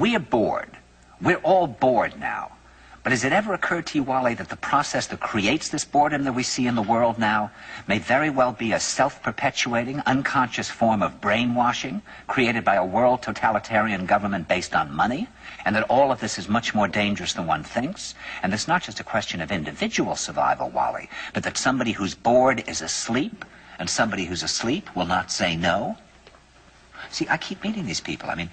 We're bored. We're all bored now. But has it ever occurred to you, Wally, that the process that creates this boredom that we see in the world now may very well be a self-perpetuating, unconscious form of brainwashing created by a world totalitarian government based on money, and that all of this is much more dangerous than one thinks, and it's not just a question of individual survival, Wally, but that somebody who's bored is asleep, and somebody who's asleep will not say no? See, I keep meeting these people. I mean,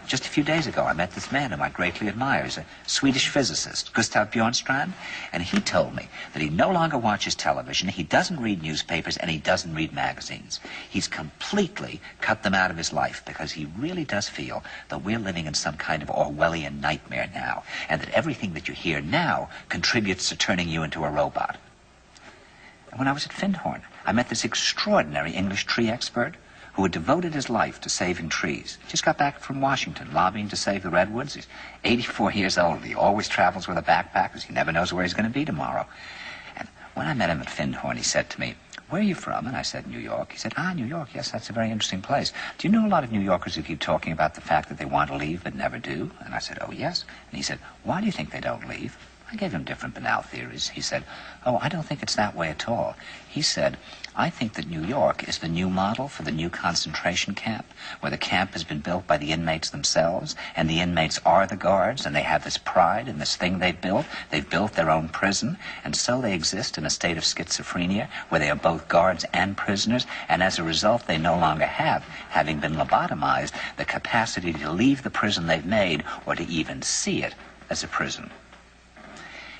just a few days ago, I met this man whom I greatly admire. He's a Swedish physicist, Gustav Bjornstrand, and he told me that he no longer watches television, he doesn't read newspapers, and he doesn't read magazines. He's completely cut them out of his life because he really does feel that we're living in some kind of Orwellian nightmare now, and that everything that you hear now contributes to turning you into a robot. And when I was at Findhorn, I met this extraordinary English tree expert who had devoted his life to saving trees. Just got back from Washington, lobbying to save the redwoods. He's 84 years old. He always travels with a backpack because he never knows where he's going to be tomorrow. And when I met him at Findhorn, he said to me, "Where are you from?" And I said, "New York." He said, "New York, yes, that's a very interesting place. Do you know a lot of New Yorkers who keep talking about the fact that they want to leave but never do?" And I said, "Oh, yes." And he said, "Why do you think they don't leave?" I gave him different banal theories. He said, "Oh, I don't think it's that way at all." He said, "I think that New York is the new model for the new concentration camp, where the camp has been built by the inmates themselves, and the inmates are the guards, and they have this pride in this thing they've built. They've built their own prison, and so they exist in a state of schizophrenia, where they are both guards and prisoners, and as a result, they no longer have, having been lobotomized, the capacity to leave the prison they've made, or to even see it as a prison."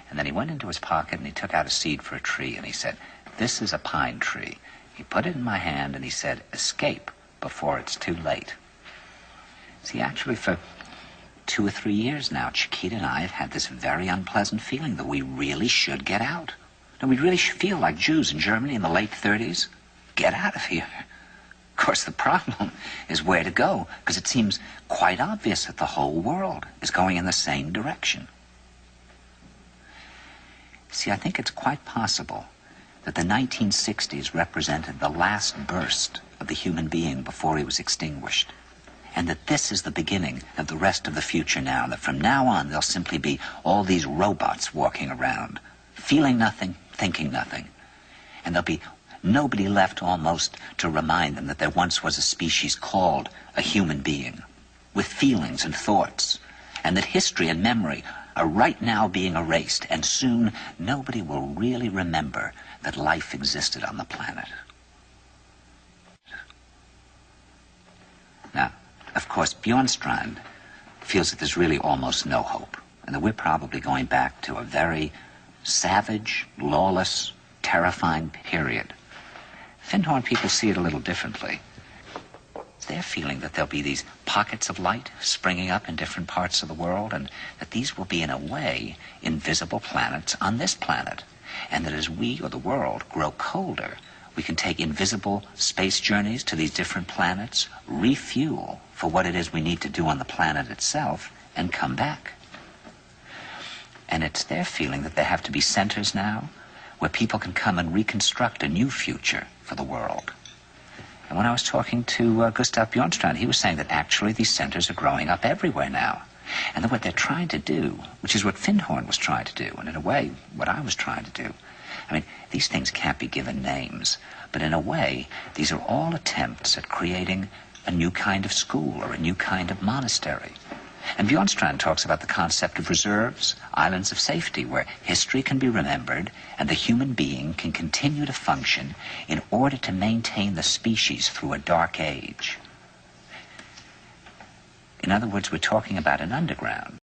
And then he went into his pocket and he took out a seed for a tree and he said, "This is a pine tree." He put it in my hand and he said, "Escape before it's too late." See, actually for 2 or 3 years now, Chiquita and I have had this very unpleasant feeling that we really should get out. And we really should feel like Jews in Germany in the late 30s. Get out of here. Of course, the problem is where to go, because it seems quite obvious that the whole world is going in the same direction. See, I think it's quite possible that the 1960s represented the last burst of the human being before he was extinguished, and that this is the beginning of the rest of the future now, that from now on there'll simply be all these robots walking around, feeling nothing, thinking nothing, and there'll be nobody left almost to remind them that there once was a species called a human being, with feelings and thoughts, and that history and memory are right now being erased, and soon nobody will really remember that life existed on the planet. Now, of course, Bjornstrand feels that there's really almost no hope, and that we're probably going back to a very savage, lawless, terrifying period. Findhorn people see it a little differently. They're feeling that there'll be these pockets of light springing up in different parts of the world, and that these will be, in a way, invisible planets on this planet. And that as we, or the world, grow colder, we can take invisible space journeys to these different planets, refuel for what it is we need to do on the planet itself, and come back. And it's their feeling that there have to be centers now where people can come and reconstruct a new future for the world. And when I was talking to Gustav Bjornstrand, he was saying that actually these centers are growing up everywhere now. And that what they're trying to do, which is what Findhorn was trying to do, and in a way, what I was trying to do. I mean, these things can't be given names, but in a way, these are all attempts at creating a new kind of school or a new kind of monastery. And Bjornstrand talks about the concept of reserves, islands of safety, where history can be remembered and the human being can continue to function in order to maintain the species through a dark age. In other words, we're talking about an underground.